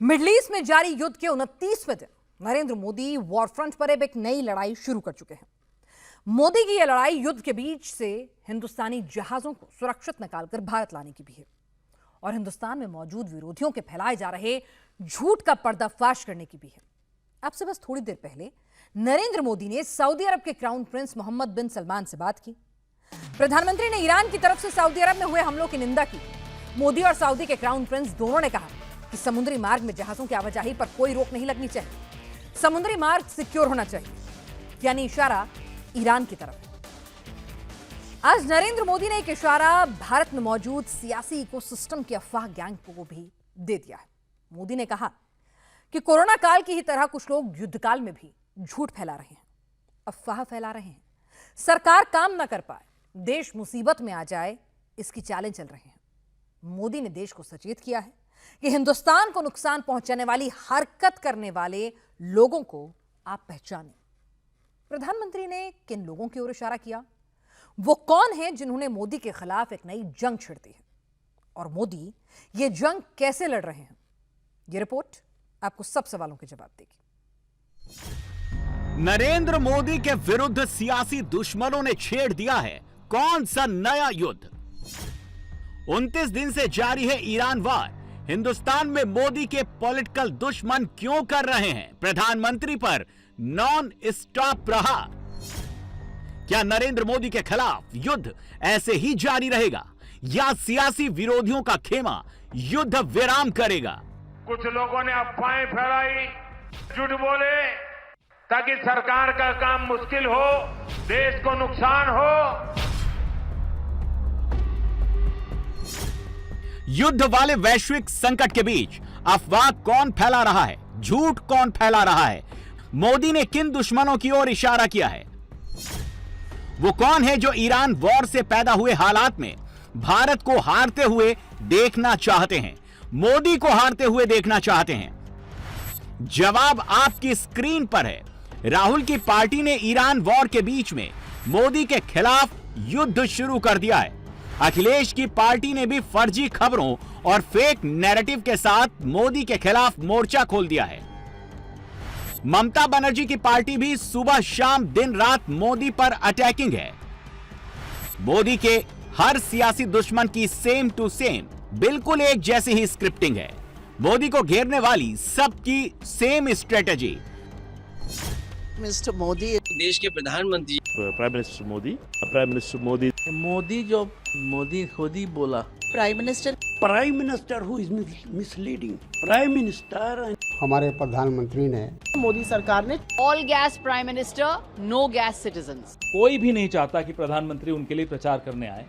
Middle east में जारी युद्ध के 29वें दिन नरेंद्र मोदी वॉर फ्रंट पर अब एक नई लड़ाई शुरू कर चुके हैं। मोदी की यह लड़ाई युद्ध के बीच से हिंदुस्तानी जहाजों को सुरक्षित निकालकर भारत लाने की भी है और हिंदुस्तान में मौजूद विरोधियों के फैलाए जा रहे झूठ का पर्दाफाश करने की भी है। अब से बस थोड़ी देर पहले नरेंद्र मोदी ने सऊदी अरब के क्राउन प्रिंस मोहम्मद बिन सलमान से बात की। प्रधानमंत्री ने ईरान की तरफ से सऊदी अरब में हुए हमलों की निंदा की। मोदी और सऊदी के क्राउन प्रिंस दोनों ने कहा कि समुद्री मार्ग में जहाजों की आवाजाही पर कोई रोक नहीं लगनी चाहिए, समुद्री मार्ग सिक्योर होना चाहिए, यानी इशारा ईरान की तरफ है। आज नरेंद्र मोदी ने एक इशारा भारत में मौजूद सियासी इकोसिस्टम की अफवाह गैंग को भी दे दिया है। मोदी ने कहा कि कोरोना काल की ही तरह कुछ लोग युद्ध काल में भी झूठ फैला रहे हैं, अफवाह फैला रहे हैं। सरकार काम न कर पाए, देश मुसीबत में आ जाए, इसकी चालें चल रहे हैं। मोदी ने देश को सचेत किया है कि हिंदुस्तान को नुकसान पहुंचाने वाली हरकत करने वाले लोगों को आप पहचानें। प्रधानमंत्री ने किन लोगों की ओर इशारा किया, वो कौन है जिन्होंने मोदी के खिलाफ एक नई जंग छिड़ दी है और मोदी ये जंग कैसे लड़ रहे हैं, ये रिपोर्ट आपको सब सवालों के जवाब देगी। नरेंद्र मोदी के विरुद्ध सियासी दुश्मनों ने छेड़ दिया है कौन सा नया युद्ध। 29 दिन से जारी है ईरान वार। हिंदुस्तान में मोदी के पॉलिटिकल दुश्मन क्यों कर रहे हैं प्रधानमंत्री पर नॉन स्टॉप प्रहार। क्या नरेंद्र मोदी के खिलाफ युद्ध ऐसे ही जारी रहेगा या सियासी विरोधियों का खेमा युद्ध विराम करेगा? कुछ लोगों ने अफवाहें फैलाई, झूठ बोले ताकि सरकार का काम मुश्किल हो, देश को नुकसान हो। युद्ध वाले वैश्विक संकट के बीच अफवाह कौन फैला रहा है, झूठ कौन फैला रहा है, मोदी ने किन दुश्मनों की ओर इशारा किया है? वो कौन है जो ईरान वॉर से पैदा हुए हालात में भारत को हारते हुए देखना चाहते हैं, मोदी को हारते हुए देखना चाहते हैं? जवाब आपकी स्क्रीन पर है। राहुल की पार्टी ने ईरान वॉर के बीच में मोदी के खिलाफ युद्ध शुरू कर दिया है। अखिलेश की पार्टी ने भी फर्जी खबरों और फेक नैरेटिव के साथ मोदी के खिलाफ मोर्चा खोल दिया है। ममता बनर्जी की पार्टी भी सुबह शाम दिन रात मोदी पर अटैकिंग है। मोदी के हर सियासी दुश्मन की सेम टू सेम बिल्कुल एक जैसी ही स्क्रिप्टिंग है। मोदी को घेरने वाली सबकी सेम स्ट्रेटेजी। मिस्टर मोदी देश के प्रधानमंत्री, प्राइम मिनिस्टर मोदी जो मोदी खुद ही बोला, prime minister who is misleading, prime minister. हमारे प्रधानमंत्री ने, मोदी सरकार ने all gas prime minister, no gas citizens. कोई भी नहीं चाहता कि प्रधानमंत्री उनके लिए प्रचार करने आए।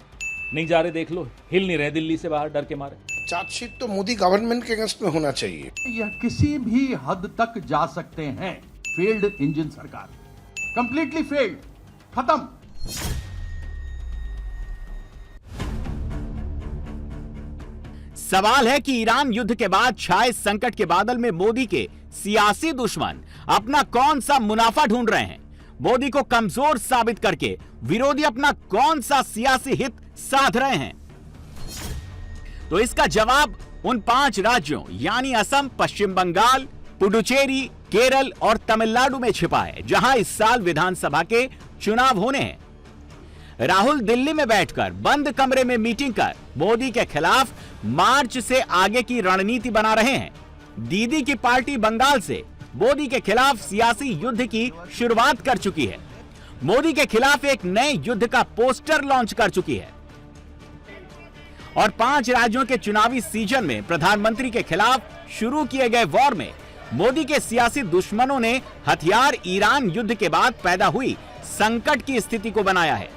नहीं जा रहे, देख लो, हिल नहीं रहे दिल्ली से बाहर डर के मारे। चार्जशीट तो मोदी गवर्नमेंट के अगेंस्ट में होना चाहिए। यह किसी भी हद तक जा सकते हैं। फेल्ड इंजन सरकार, कंप्लीटली फेल्ड, खत्म। सवाल है कि ईरान युद्ध के बाद छाए संकट के बादल में मोदी के सियासी दुश्मन अपना कौन सा मुनाफा ढूंढ रहे हैं? मोदी को कमजोर साबित करके विरोधी अपना कौन सा सियासी हित साध रहे हैं? तो इसका जवाब उन 5 राज्यों यानी असम, पश्चिम बंगाल, पुडुचेरी, केरल और तमिलनाडु में छिपा है, जहां इस साल विधानसभा के चुनाव होने हैं। राहुल दिल्ली में बैठकर बंद कमरे में मीटिंग कर मोदी के खिलाफ मार्च से आगे की रणनीति बना रहे हैं। दीदी की पार्टी बंगाल से मोदी के खिलाफ सियासी युद्ध की शुरुआत कर चुकी है। मोदी के खिलाफ एक नए युद्ध का पोस्टर लॉन्च कर चुकी है और 5 राज्यों के चुनावी सीजन में प्रधानमंत्री के खिलाफ शुरू किए गए वॉर में मोदी के सियासी दुश्मनों ने हथियार ईरान युद्ध के बाद पैदा हुई संकट की स्थिति को बनाया है।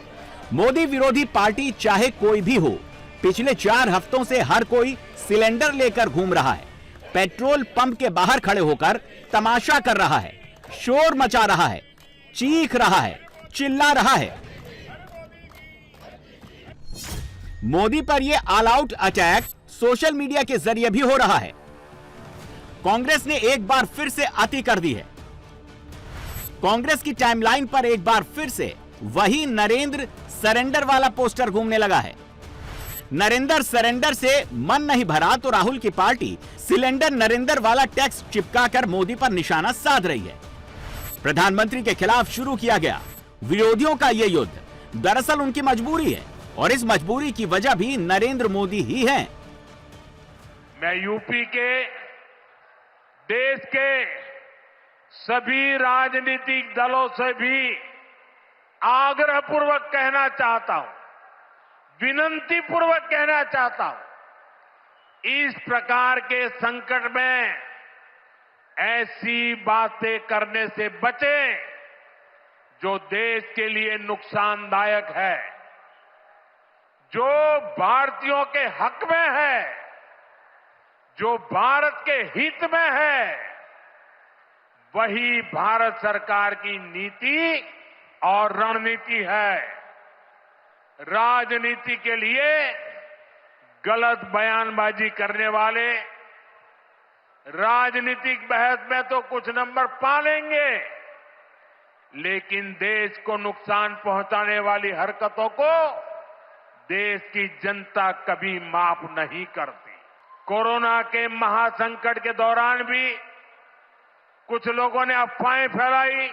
मोदी विरोधी पार्टी चाहे कोई भी हो, पिछले 4 हफ्तों से हर कोई सिलेंडर लेकर घूम रहा है, पेट्रोल पंप के बाहर खड़े होकर तमाशा कर रहा है, शोर मचा रहा है, चीख रहा है, चिल्ला रहा है। मोदी पर यह all out attack social media के जरिए भी हो रहा है। कांग्रेस ने एक बार फिर से अति कर दी है। कांग्रेस की टाइमलाइन पर एक बार फिर से वही नरेंद्र सरेंडर वाला पोस्टर घूमने लगा है। नरेंद्र सरेंडर से मन नहीं भरा तो राहुल की पार्टी सिलेंडर नरेंद्र वाला टैक्स चिपकाकर मोदी पर निशाना साध रही है। प्रधानमंत्री के खिलाफ शुरू किया गया विरोधियों का ये युद्ध दरअसल उनकी मजबूरी है और इस मजबूरी की वजह भी नरेंद्र मोदी ही है। मैं यूपी के, देश के सभी राजनीतिक दलों से भी आग्रह पूर्वक कहना चाहता हूं, विनती पूर्वक कहना चाहता हूं, इस प्रकार के संकट में ऐसी बातें करने से बचें जो देश के लिए नुकसानदायक है, जो भारतीयों के हक में है, जो भारत के हित में है, वही भारत सरकार की नीति और रणनीति है। राजनीति के लिए गलत बयानबाजी करने वाले राजनीतिक बहस में तो कुछ नंबर पा लेंगे, लेकिन देश को नुकसान पहुंचाने वाली हरकतों को देश की जनता कभी माफ नहीं करती। कोरोना के महासंकट के दौरान भी कुछ लोगों ने अफवाहें फैलाई,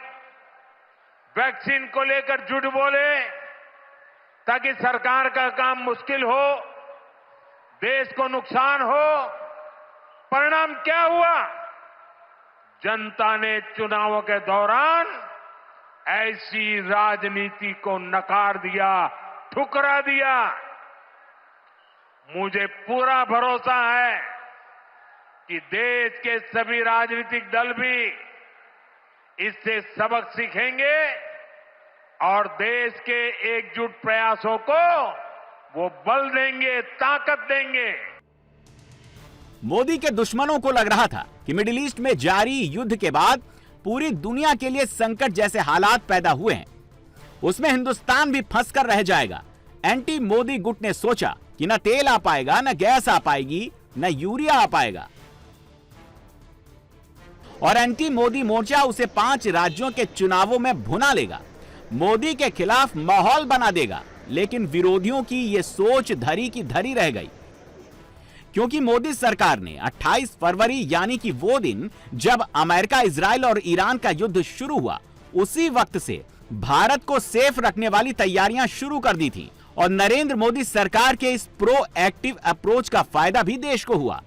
वैक्सीन को लेकर झूठ बोले ताकि सरकार का काम मुश्किल हो, देश को नुकसान हो। परिणाम क्या हुआ? जनता ने चुनावों के दौरान ऐसी राजनीति को नकार दिया, ठुकरा दिया। मुझे पूरा भरोसा है कि देश के सभी राजनीतिक दल भी इससे सबक सीखेंगे और देश के एकजुट प्रयासों को वो बल देंगे, ताकत देंगे। मोदी के दुश्मनों को लग रहा था कि मिडिल ईस्ट में जारी युद्ध के बाद पूरी दुनिया के लिए संकट जैसे हालात पैदा हुए हैं, उसमें हिंदुस्तान भी फंस कर रह जाएगा। एंटी मोदी गुट ने सोचा कि न तेल आ पाएगा, न गैस आ पाएगी, न यूरिया आ पाएगा और एंटी मोदी मोर्चा उसे 5 राज्यों के चुनावों में भुना लेगा, मोदी के खिलाफ माहौल बना देगा। लेकिन विरोधियों की यह सोच धरी की धरी रह गई, क्योंकि मोदी सरकार ने 28 फरवरी यानी कि वो दिन जब अमेरिका, इजराइल और ईरान का युद्ध शुरू हुआ, उसी वक्त से भारत को सेफ रखने वाली तैयारियां शुरू कर दी थी और नरेंद्र मोदी सरकार के इस प्रो एक्टिव अप्रोच का फायदा भी देश को हुआ।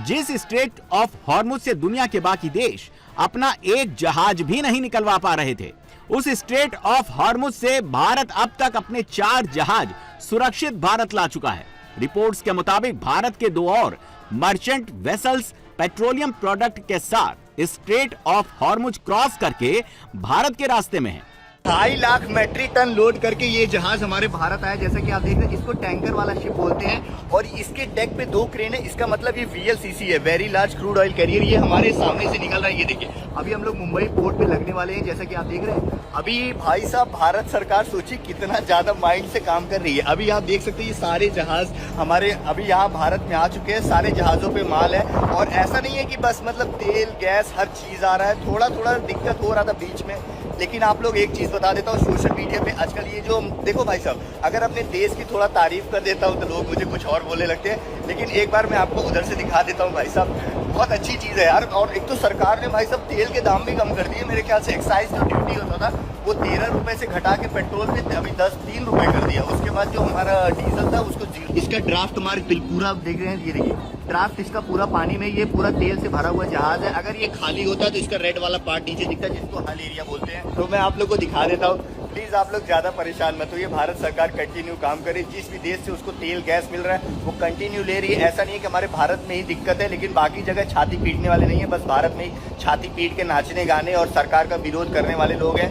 जिस स्ट्रेट ऑफ हॉर्मुज से दुनिया के बाकी देश अपना एक जहाज भी नहीं निकलवा पा रहे थे, उस स्ट्रेट ऑफ हॉर्मुज से भारत अब तक अपने 4 जहाज सुरक्षित भारत ला चुका है। रिपोर्ट्स के मुताबिक भारत के 2 और मर्चेंट वेसल्स पेट्रोलियम प्रोडक्ट के साथ स्ट्रेट ऑफ हॉर्मुज क्रॉस करके भारत के रास्ते में हैं। 2.5 लाख मैट्रिक टन लोड करके ये जहाज हमारे भारत आया। जैसा कि आप देख रहे हैं, इसको टैंकर वाला शिप बोलते हैं और इसके डेक पे 2 क्रेन है। इसका मतलब ये VLCC है, very large crude oil carrier. ये हमारे सामने से निकल रहा है, ये देखिए। अभी हम लोग मुंबई पोर्ट पे लगने वाले हैं, जैसा कि आप देख रहे हैं। अभी भाई साहब, भारत सरकार सोचिए कितना ज्यादा माइंड से काम कर रही है। अभी आप देख सकते हैं, ये सारे जहाज हमारे अभी यहाँ भारत में आ चुके हैं। सारे जहाजों पे माल है और ऐसा नहीं है कि बस मतलब तेल गैस हर चीज आ रहा है। थोड़ा थोड़ा दिक्कत हो रहा था बीच में, लेकिन आप लोग एक चीज बता देता हूँ, सोशल मीडिया पे आजकल ये जो देखो भाई साहब, अगर अपने देश की थोड़ा तारीफ कर देता हूँ तो लोग मुझे कुछ और बोलने लगते हैं, लेकिन एक बार मैं आपको उधर से दिखा देता हूँ भाई साहब। बहुत अच्छी चीज है यार। और एक तो सरकार ने भाई साहब तेल के दाम भी कम कर दिए। मेरे ख्याल से एक्साइज जो ड्यूटी होता था वो 13 रुपए से घटा के पेट्रोल पे अभी 3 रुपए कर दिया। उसके बाद जो हमारा डीजल था उसको इसका ड्राफ्ट मार्क पूरा देख रहे हैं, ये देखिए ड्राफ्ट इसका पूरा पानी में, ये पूरा तेल से भरा हुआ जहाज है। अगर ये खाली होता तो इसका रेड वाला पार्ट नीचे दिखता, जिसको हल एरिया बोलते हैं। तो मैं आप लोग को दिखा देता हूँ, प्लीज आप लोग ज्यादा परेशान मत होइए। भारत सरकार कंटिन्यू काम करे, जिस भी देश से उसको तेल गैस मिल रहा है वो कंटिन्यू ले रही है। ऐसा नहीं है कि हमारे भारत में ही दिक्कत है, लेकिन बाकी जगह छाती पीटने वाले नहीं है। बस भारत में ही छाती पीट के नाचने गाने और सरकार का विरोध करने वाले लोग हैं।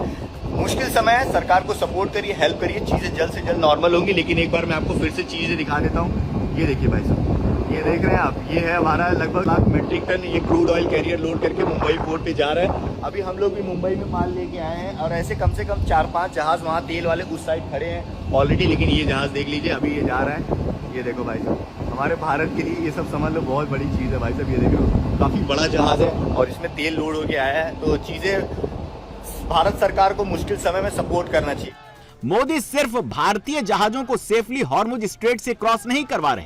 मुश्किल समय है, सरकार को सपोर्ट करिए, हेल्प करिए, चीजें जल्द से जल्द नॉर्मल होंगी। लेकिन एक बार मैं आपको फिर से चीजें दिखा देता हूँ। ये देखिए भाई साहब, ये देख रहे हैं आप, ये है हमारा लगभग 1 लाख मैट्रिक टन ये क्रूड ऑयल कैरियर लोड करके मुंबई पोर्ट पे जा रहा है। अभी हम लोग भी मुंबई में माल लेके आए हैं और ऐसे कम से कम 4-5 जहाज वहाँ तेल वाले उस साइड खड़े हैं ऑलरेडी। लेकिन ये जहाज देख लीजिए, अभी ये जा रहा है। ये देखो भाई साहब, हमारे भारत के लिए ये सब समझ लो बहुत बड़ी चीज़ है भाई साहब। ये देखो काफ़ी बड़ा जहाज है और इसमें तेल लोड होके आया है। तो चीज़ें भारत सरकार को मुश्किल समय में सपोर्ट करना चाहिए। मोदी सिर्फ भारतीय जहाजों को सेफली हॉर्मुज स्ट्रेट से क्रॉस नहीं करवा रहे,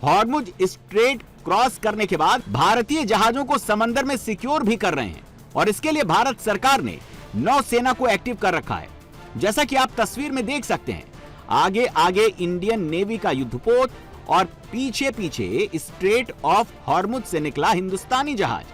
हॉर्मुज स्ट्रेट क्रॉस करने के बाद भारतीय जहाजों को समंदर में सिक्योर भी कर रहे हैं। और इसके लिए भारत सरकार ने नौसेना को एक्टिव कर रखा है। जैसा कि आप तस्वीर में देख सकते हैं, आगे आगे इंडियन नेवी का युद्धपोत और पीछे पीछे स्ट्रेट ऑफ हॉर्मुज से निकला हिंदुस्तानी जहाज।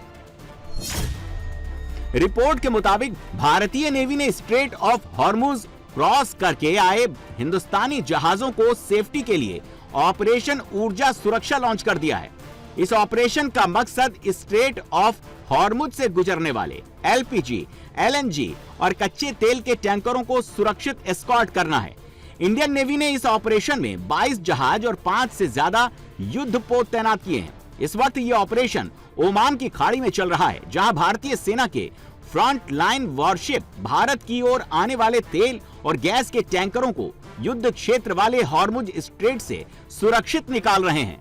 रिपोर्ट के मुताबिक भारतीय नेवी ने स्ट्रेट ऑफ हॉर्मुज क्रॉस करके आए हिंदुस्तानी जहाजों को सेफ्टी के लिए ऑपरेशन ऊर्जा सुरक्षा लॉन्च कर दिया है। इस ऑपरेशन का मकसद स्ट्रेट ऑफ हॉर्मुज से गुजरने वाले एलपीजी, एलएनजी और कच्चे तेल के टैंकरों को सुरक्षित एस्कॉर्ट करना है। इंडियन नेवी ने इस ऑपरेशन में 22 जहाज और 5 से ज्यादा युद्धपोत तैनात किए हैं। इस वक्त ये ऑपरेशन ओमान की खाड़ी में चल रहा है, जहां भारतीय सेना के फ्रंट लाइन वॉरशिप भारत की ओर आने वाले तेल और गैस के टैंकरों को युद्ध क्षेत्र वाले हॉर्मुज स्ट्रेट से सुरक्षित निकाल रहे हैं।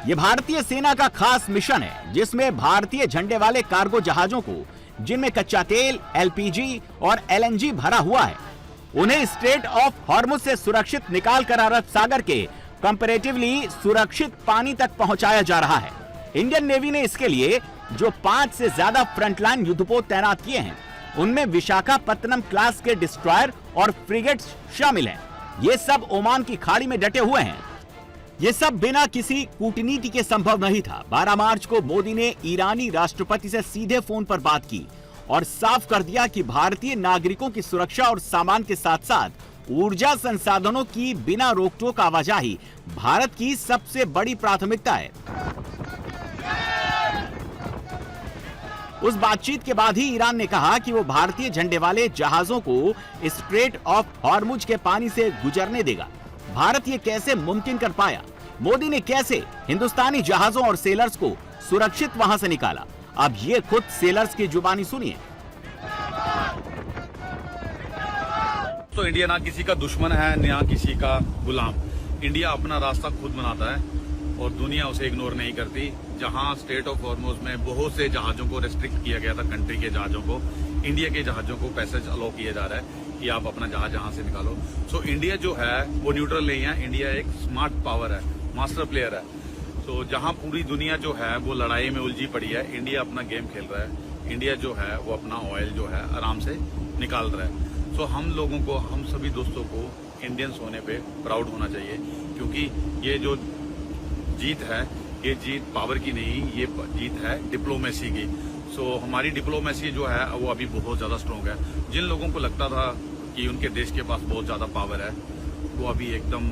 यह भारतीय सेना का खास मिशन है, जिसमें भारतीय झंडे वाले कार्गो जहाजों को, जिनमें कच्चा तेल, एलपीजी और एलएनजी भरा हुआ है, उन्हें स्ट्रेट ऑफ हॉर्मुज से सुरक्षित निकालकर अरब सागर के कंपैरेटिवली सुरक्षित पानी तक पहुंचाया जा रहा है। इंडियन नेवी ने इसके लिए जो 5 से ज्यादा फ्रंटलाइन युद्धपोत तैनात किए हैं, उनमें विशाखापत्तनम क्लास के डिस्ट्रॉयर और फ्रिगेट्स शामिल हैं। ये सब ओमान की खाड़ी में डटे हुए हैं। ये सब बिना किसी कूटनीति के संभव नहीं था। 12 मार्च को मोदी ने ईरानी राष्ट्रपति से सीधे फोन पर बात की और साफ कर दिया कि भारतीय नागरिकों की सुरक्षा और सामान के साथ साथ ऊर्जा संसाधनों की बिना रोक-टोक आवाजाही भारत की सबसे बड़ी प्राथमिकता है। उस बातचीत के बाद ही ईरान ने कहा कि वो भारतीय झंडे वाले जहाजों को स्ट्रेट ऑफ हॉर्मुज के पानी से गुजरने देगा। भारत ये कैसे मुमकिन कर पाया? मोदी ने कैसे हिंदुस्तानी जहाजों और सेलर्स को सुरक्षित वहां से निकाला? अब ये खुद सेलर्स की जुबानी सुनिए। तो इंडिया ना किसी का दुश्मन है, ना किसी का गुलाम। इंडिया अपना रास्ता खुद बनाता है और दुनिया उसे इग्नोर नहीं करती। जहां स्ट्रेट ऑफ हॉर्मुज में बहुत से जहाजों को रेस्ट्रिक्ट किया गया था, कंट्री के जहाजों को, इंडिया के जहाजों को पैसेज अलाउ किया जा रहा है कि आप अपना जहाज यहां से निकालो। सो इंडिया जो है वो न्यूट्रल नहीं है। इंडिया एक स्मार्ट पावर है, मास्टर प्लेयर है। तो जहां पूरी दुनिया जो है वो लड़ाई में उलझी पड़ी है, इंडिया अपना गेम खेल रहा है। इंडिया जो है वो अपना ऑयल जो है आराम से निकाल रहा है। सो हम लोगों को, हम सभी दोस्तों को इंडियंस होने पे प्राउड होना चाहिए, क्योंकि ये जो जीत है, ये जीत पावर की नहीं, ये जीत है डिप्लोमेसी की। सो हमारी डिप्लोमेसी जो है वो अभी बहुत ज्यादा स्ट्रांग है। जिन लोगों को लगता था कि उनके देश के पास बहुत ज्यादा पावर है, वो अभी एकदम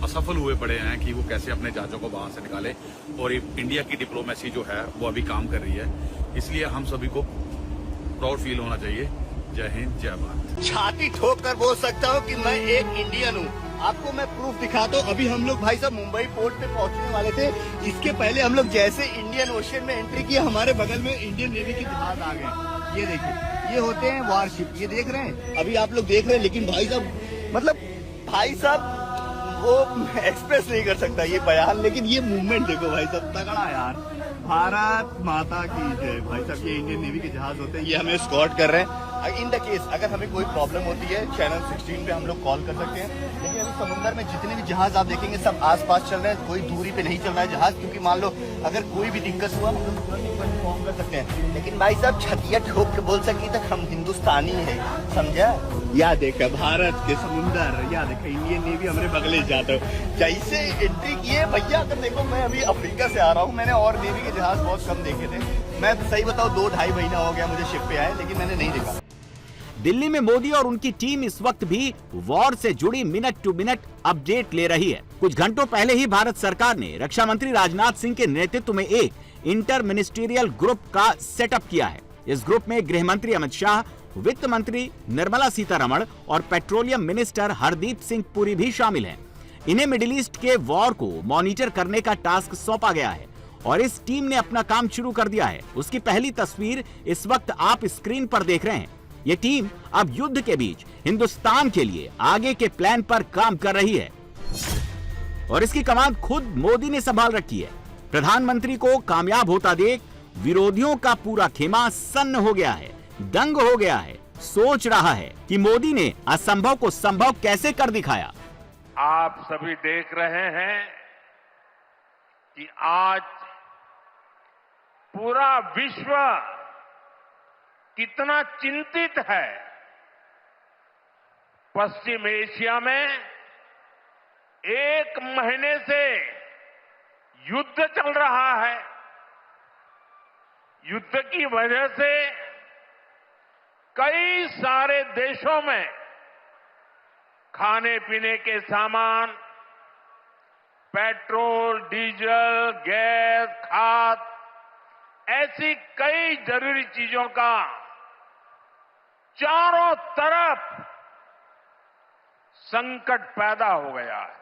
असफल हुए पड़े हैं कि वो कैसे अपने जहाजों को बाहर से निकाले। और इंडिया की डिप्लोमेसी जो है वो अभी काम कर रही है, इसलिए हम सभी को प्राउड फील होना चाहिए। जय हिंद, जय भारत। छाती ठोक कर बोल सकता हूँ कि मैं एक इंडियन हूँ। आपको मैं प्रूफ दिखाता हूँ। अभी हम लोग भाई साहब मुंबई पोर्ट पे पहुंचने वाले थे। इसके पहले हम लोग जैसे इंडियन ओशियन में एंट्री किया, हमारे बगल में इंडियन नेवी के जहाज आ गए। ये देखिए, ये होते हैं वारशिप, ये देख रहे हैं, अभी आप लोग देख रहे हैं। लेकिन भाई साहब, मतलब भाई साहब वो एक्सप्रेस नहीं कर सकता ये बयान, लेकिन ये मूवमेंट देखो भाई साहब, तगड़ा यार। भारत माता की जय। भाई साहब ये इंडियन नेवी के जहाज होते हैं, ये हमें स्कॉट कर रहे हैं। इन द केस अगर हमें कोई प्रॉब्लम होती है, चैनल 16 पे हम लोग कॉल कर सकते हैं। लेकिन अभी समुद्र में जितने भी जहाज आप देखेंगे सब आसपास चल रहे हैं, कोई दूरी पे नहीं चल रहा है जहाज, क्योंकि मान लो अगर कोई भी दिक्कत हुआ हम लोग तुरंत इन्फॉर्म कर सकते हैं। लेकिन भाई साहब छतिया ठोक के बोल सकी तक हम हिंदुस्तानी है, समझा? या देखा भारत के समुंदर, या देखा इंडियन नेवी हमारे बगले जाता है। जैसे एंट्री किए भैया, अगर देखो मैं अभी अफ्रीका से आ रहा हूँ, मैंने और नेवी के जहाज बहुत कम देखे थे। मैं सही बताऊँ 2-2.5 महीना हो गया मुझे शिप पे आए, लेकिन मैंने नहीं देखा। दिल्ली में मोदी और उनकी टीम इस वक्त भी वॉर से जुड़ी मिनट टू मिनट अपडेट ले रही है। कुछ घंटों पहले ही भारत सरकार ने रक्षा मंत्री राजनाथ सिंह के नेतृत्व में एक इंटर मिनिस्ट्रियल ग्रुप का सेटअप किया है। इस ग्रुप में गृह मंत्री अमित शाह, वित्त मंत्री निर्मला सीतारमण और पेट्रोलियम मिनिस्टर हरदीप सिंह पुरी भी शामिल हैं। इन्हें मिडिल ईस्ट के वॉर को मॉनिटर करने का टास्क सौंपा गया है और इस टीम ने अपना काम शुरू कर दिया है। उसकी पहली तस्वीर इस वक्त आप स्क्रीन पर देख रहे हैं। ये टीम अब युद्ध के बीच हिंदुस्तान के लिए आगे के प्लान पर काम कर रही है और इसकी कमान खुद मोदी ने संभाल रखी है। प्रधानमंत्री को कामयाब होता देख विरोधियों का पूरा खेमा सन्न हो गया है, दंग हो गया है। सोच रहा है कि मोदी ने असंभव को संभव कैसे कर दिखाया। आप सभी देख रहे हैं कि आज पूरा विश्व कितना चिंतित है। पश्चिम एशिया में 1 महीने से युद्ध चल रहा है। युद्ध की वजह से कई सारे देशों में खाने पीने के सामान, पेट्रोल, डीजल, गैस, खाद, ऐसी कई जरूरी चीजों का चारों तरफ संकट पैदा हो गया है।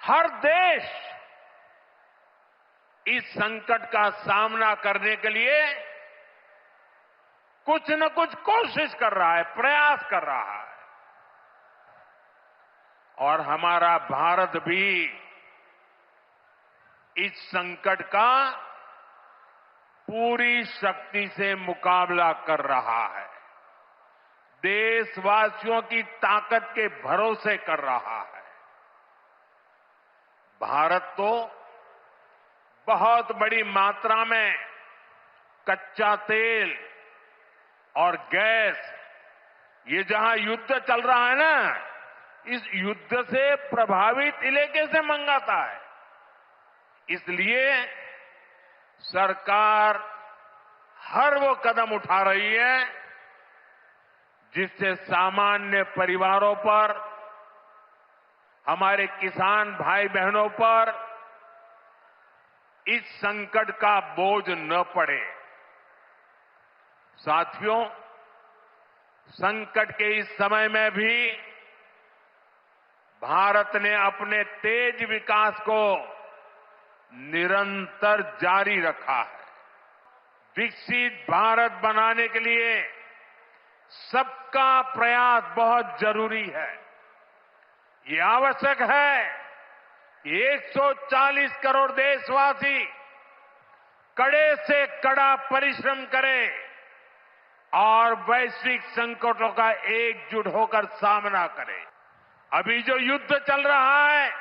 हर देश इस संकट का सामना करने के लिए कुछ न कुछ कोशिश कर रहा है, प्रयास कर रहा है। और हमारा भारत भी इस संकट का पूरी शक्ति से मुकाबला कर रहा है। देशवासियों की ताकत के भरोसे कर रहा है। भारत तो बहुत बड़ी मात्रा में कच्चा तेल और गैस, ये जहां युद्ध चल रहा है ना, इस युद्ध से प्रभावित इलाके से मंगाता है। इसलिए सरकार हर वो कदम उठा रही है जिससे सामान्य परिवारों पर, हमारे किसान भाई बहनों पर इस संकट का बोझ न पड़े। साथियों, संकट के इस समय में भी भारत ने अपने तेज विकास को निरंतर जारी रखा है। विकसित भारत बनाने के लिए सबका प्रयास बहुत जरूरी है। ये आवश्यक है कि 140 करोड़ देशवासी कड़े से कड़ा परिश्रम करें और वैश्विक संकटों का एकजुट होकर सामना करें। अभी जो युद्ध चल रहा है,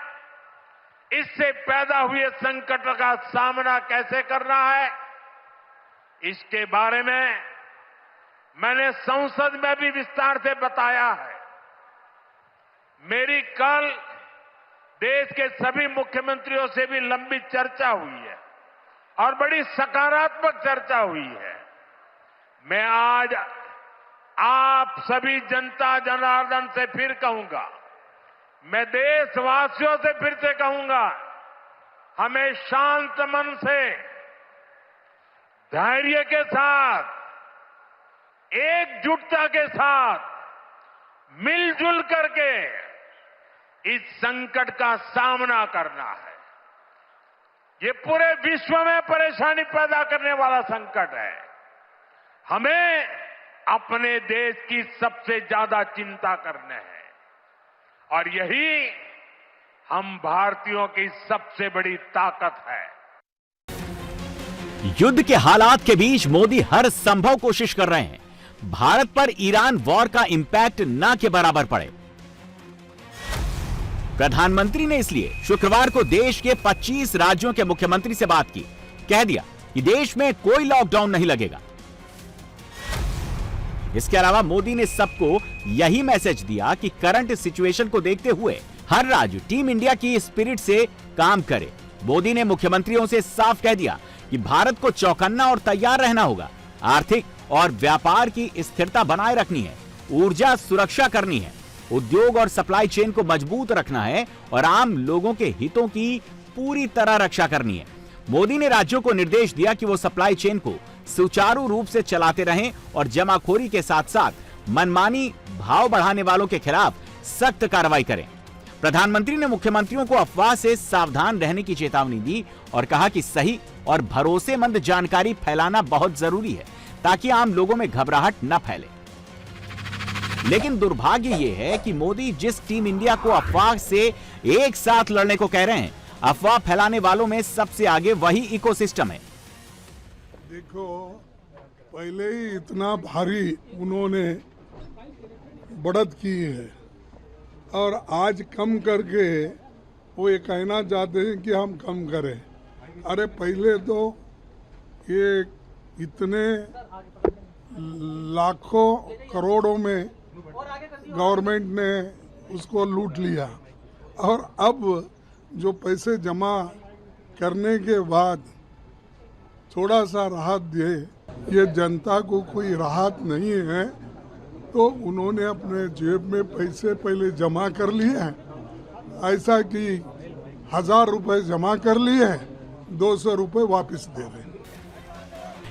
इससे पैदा हुए संकट का सामना कैसे करना है, इसके बारे में मैंने संसद में भी विस्तार से बताया है। मेरी कल देश के सभी मुख्यमंत्रियों से भी लंबी चर्चा हुई है और बड़ी सकारात्मक चर्चा हुई है। मैं आज आप सभी जनता जनार्दन से फिर कहूंगा, मैं देशवासियों से फिर से कहूंगा, हमें शांत मन से, धैर्य के साथ, एकजुटता के साथ, मिलजुल करके इस संकट का सामना करना है। ये पूरे विश्व में परेशानी पैदा करने वाला संकट है। हमें अपने देश की सबसे ज्यादा चिंता करने है और यही हम भारतीयों की सबसे बड़ी ताकत है। युद्ध के हालात के बीच मोदी हर संभव कोशिश कर रहे हैं भारत पर ईरान वॉर का इंपैक्ट ना के बराबर पड़े। प्रधानमंत्री ने इसलिए शुक्रवार को देश के 25 राज्यों के मुख्यमंत्री से बात की। कह दिया कि देश में कोई लॉकडाउन नहीं लगेगा। इसके अलावा मोदी ने सबको यही मैसेज दिया कि करंट सिचुएशन को देखते हुए हर राज्य टीम इंडिया की स्पिरिट से काम करे। मोदी ने मुख्यमंत्रियों से साफ कह दिया कि भारत को चौकन्ना और तैयार रहना होगा। आर्थिक और व्यापार की स्थिरता बनाए रखनी है, ऊर्जा सुरक्षा करनी है, उद्योग और सप्लाई चेन को मजबूत रखना है और आम लोगों के हितों की पूरी तरह रक्षा करनी है। मोदी ने राज्यों को निर्देश दिया कि वो सप्लाई चेन को सुचारू रूप से चलाते रहें और जमाखोरी के साथ साथ मनमानी भाव बढ़ाने वालों के खिलाफ सख्त कार्रवाई करें। प्रधानमंत्री ने मुख्यमंत्रियों को अफवाह से सावधान रहने की चेतावनी दी और कहा कि सही और भरोसेमंद जानकारी फैलाना बहुत जरूरी है ताकि आम लोगों में घबराहट न फैले। लेकिन दुर्भाग्य यह है कि मोदी जिस टीम इंडिया को अफवाह से एक साथ लड़ने को कह रहे हैं, अफवाह फैलाने वालों में सबसे आगे वही इकोसिस्टम है। देखो, पहले ही इतना भारी उन्होंने बढ़त की है और आज कम करके वो ये कहना चाहते हैं कि हम कम करें। अरे पहले तो ये इतने लाखों करोड़ों में गवर्नमेंट ने उसको लूट लिया और अब जो पैसे जमा करने के बाद थोड़ा सा राहत दे, ये जनता को कोई राहत नहीं है। तो उन्होंने अपने जेब में पैसे पहले जमा कर लिए, ऐसा कि 1000 रुपए जमा कर लिए, 200 रुपए वापस दे रहे हैं।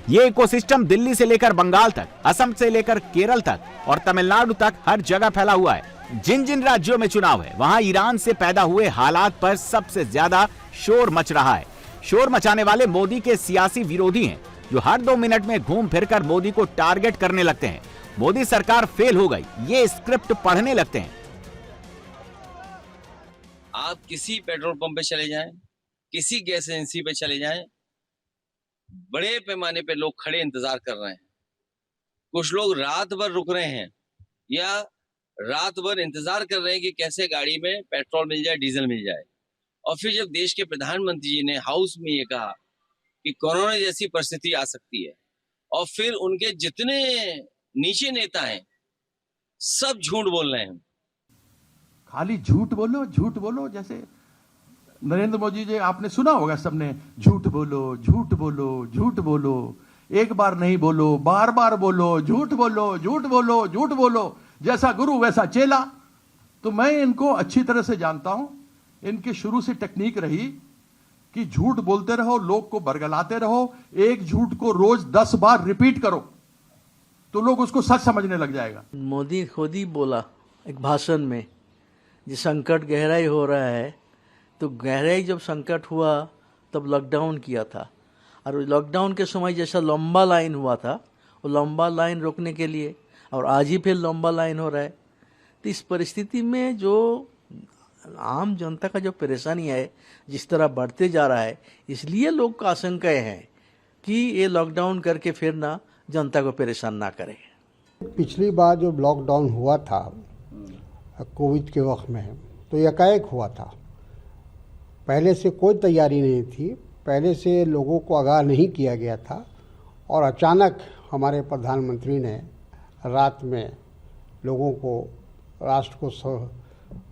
ये इकोसिस्टम दिल्ली से लेकर बंगाल तक, असम से लेकर केरल तक और तमिलनाडु तक हर जगह फैला हुआ है। जिन जिन राज्यों में चुनाव है वहां ईरान से पैदा हुए हालात पर सबसे ज्यादा शोर मच रहा है। शोर मचाने वाले मोदी के सियासी विरोधी हैं, जो हर 2 मिनट में घूम फिरकर मोदी को टारगेट करने लगते हैं। मोदी सरकार फेल हो गई, ये स्क्रिप्ट पढ़ने लगते हैं। आप किसी पेट्रोल पंप पे चले जाएं, किसी गैस एजेंसी पे चले जाएं, बड़े पैमाने पे लोग खड़े इंतजार कर रहे हैं। कुछ लोग रात भर रुक रहे हैं या रात भर इंतजार कर रहे हैं कि कैसे गाड़ी में पेट्रोल मिल जाए, डीजल मिल जाए। और फिर जब देश के प्रधानमंत्री जी ने हाउस में ये कहा कि कोरोना जैसी परिस्थिति आ सकती है, और फिर उनके जितने नीचे नेता हैं सब झूठ बोल रहे हैं। खाली झूठ बोलो, जैसे नरेंद्र मोदी जी, आपने सुना होगा सबने, झूठ बोलो झूठ बोलो झूठ बोलो, एक बार नहीं बोलो, बार बार बोलो, झूठ बोलो झूठ बोलो झूठ बोलो, जैसा गुरु वैसा चेला। तो मैं इनको अच्छी तरह से जानता हूं। इनके शुरू से टेक्निक रही कि झूठ बोलते रहो, लोग को बरगलाते रहो, एक झूठ को रोज 10 बार रिपीट करो तो लोग उसको सच समझने लग जाएगा। मोदी खुद ही बोला एक भाषण में, जो संकट गहराई हो रहा है, तो गहराई जब संकट हुआ तब लॉकडाउन किया था, और लॉकडाउन के समय जैसा लंबा लाइन हुआ था, वो लंबा लाइन रोकने के लिए, और आज ही फिर लंबा लाइन हो रहा है। तो इस परिस्थिति में जो आम जनता का जो परेशानी है जिस तरह बढ़ते जा रहा है, इसलिए लोग का आशंकाएं हैं कि ये लॉकडाउन करके फिर ना जनता को परेशान ना करे। पिछली बार जो लॉकडाउन हुआ था कोविड के वक्त में, तो एकाएक हुआ था, पहले से कोई तैयारी नहीं थी, पहले से लोगों को आगाह नहीं किया गया था, और अचानक हमारे प्रधानमंत्री ने रात में लोगों को, राष्ट्र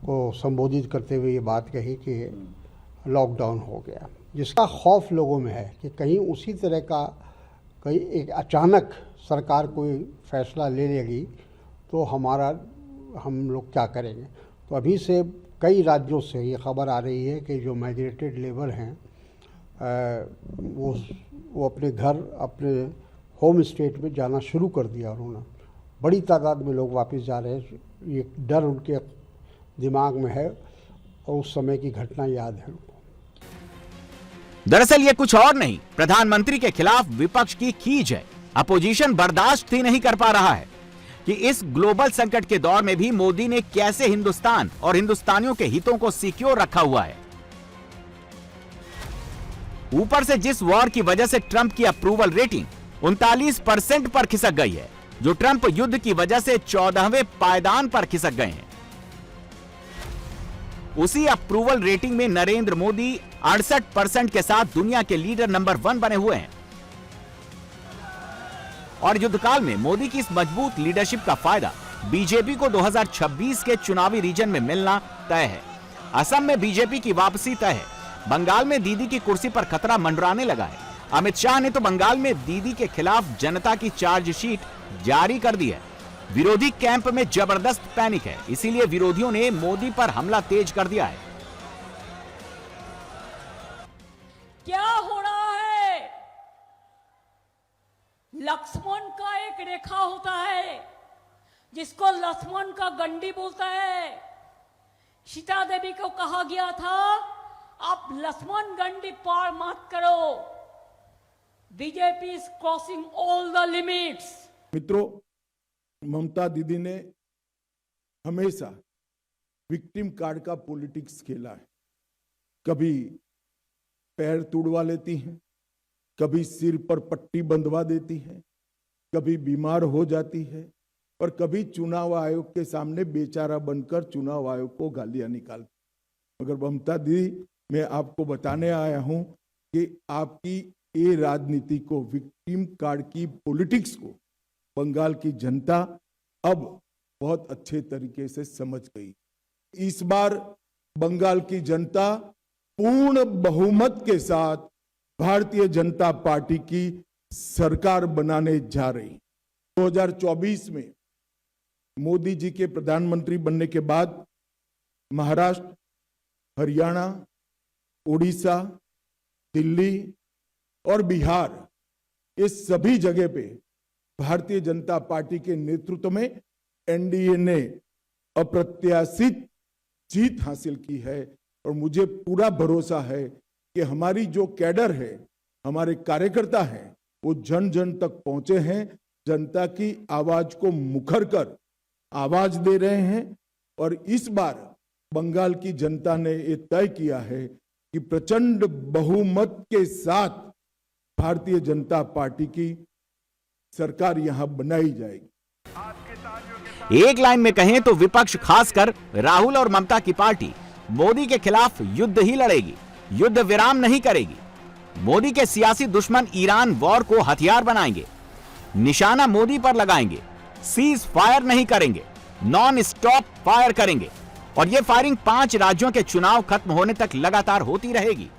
को संबोधित करते हुए ये बात कही कि लॉकडाउन हो गया, जिसका खौफ लोगों में है कि कहीं उसी तरह का कहीं एक अचानक सरकार कोई फैसला ले लेगी तो हम लोग क्या करेंगे। तो अभी से कई राज्यों से ये खबर आ रही है कि जो माइग्रेटेड लेबर हैं वो अपने घर, अपने होम स्टेट में जाना शुरू कर दिया उन्होंने। बड़ी तादाद में लोग वापस जा रहे हैं, ये डर उनके दिमाग में है और उस समय की घटना याद है उनको। दरअसल ये कुछ और नहीं, प्रधानमंत्री के खिलाफ विपक्ष की खींच है। अपोजिशन बर्दाश्त ही नहीं कर पा रहा है कि इस ग्लोबल संकट के दौर में भी मोदी ने कैसे हिंदुस्तान और हिंदुस्तानियों के हितों को सिक्योर रखा हुआ है। ऊपर से जिस वॉर की वजह से ट्रंप की अप्रूवल रेटिंग 39% पर खिसक गई है, जो ट्रंप युद्ध की वजह से 14वें पायदान पर खिसक गए हैं, उसी अप्रूवल रेटिंग में नरेंद्र मोदी 68% के साथ दुनिया के लीडर नंबर 1 बने हुए हैं। और युद्धकाल में मोदी की इस मजबूत लीडरशिप का फायदा बीजेपी को 2026 के चुनावी रीजन में मिलना तय है। असम में बीजेपी की वापसी तय है। बंगाल में दीदी की कुर्सी पर खतरा मंडराने लगा है। अमित शाह ने तो बंगाल में दीदी के खिलाफ जनता की चार्जशीट जारी कर दी है। विरोधी कैंप में जबरदस्त पैनिक है, इसीलिए विरोधियों ने मोदी पर हमला तेज कर दिया है। क्या हो रहा है? लक्ष्मण का एक रेखा होता है जिसको लक्ष्मण का गंडी बोलता है। सीता देवी को कहा गया था आप लक्ष्मण गंडी पार मत करो। BJP is crossing all the limits. मित्रों, ममता दीदी ने हमेशा विक्टिम कार्ड का पॉलिटिक्स खेला है। कभी पैर तुड़वा लेती हैं, कभी सिर पर पट्टी बंधवा देती हैं, कभी बीमार हो जाती है और कभी चुनाव आयोग के सामने बेचारा बनकर चुनाव आयोग को गालियां निकालती। मगर ममता दीदी, मैं आपको बताने आया हूं कि आपकी ये राजनीति को, विक्टिम कार्ड की पॉलिटिक्स को बंगाल की जनता अब बहुत अच्छे तरीके से समझ गई। इस बार बंगाल की जनता पूर्ण बहुमत के साथ भारतीय जनता पार्टी की सरकार बनाने जा रही। 2024 में मोदी जी के प्रधानमंत्री बनने के बाद महाराष्ट्र, हरियाणा, उड़ीसा, दिल्ली और बिहार, ये सभी जगह पे भारतीय जनता पार्टी के नेतृत्व में एनडीए ने अप्रत्याशित जीत हासिल की है। और मुझे पूरा भरोसा है कि हमारी जो कैडर है, हमारे कार्यकर्ता हैं, वो जन जन तक पहुंचे हैं, जनता की आवाज को मुखर कर आवाज दे रहे हैं। और इस बार बंगाल की जनता ने ये तय किया है कि प्रचंड बहुमत के साथ भारतीय जनता पार्टी की सरकार यहां बनाई जाएगी। एक लाइन में कहें तो विपक्ष, खासकर राहुल और ममता की पार्टी, मोदी के खिलाफ युद्ध ही लड़ेगी, युद्ध विराम नहीं करेगी। मोदी के सियासी दुश्मन ईरान वॉर को हथियार बनाएंगे, निशाना मोदी पर लगाएंगे, सीज फायर नहीं करेंगे, नॉन स्टॉप फायर करेंगे। और यह फायरिंग 5 राज्यों के चुनाव खत्म होने तक लगातार होती रहेगी।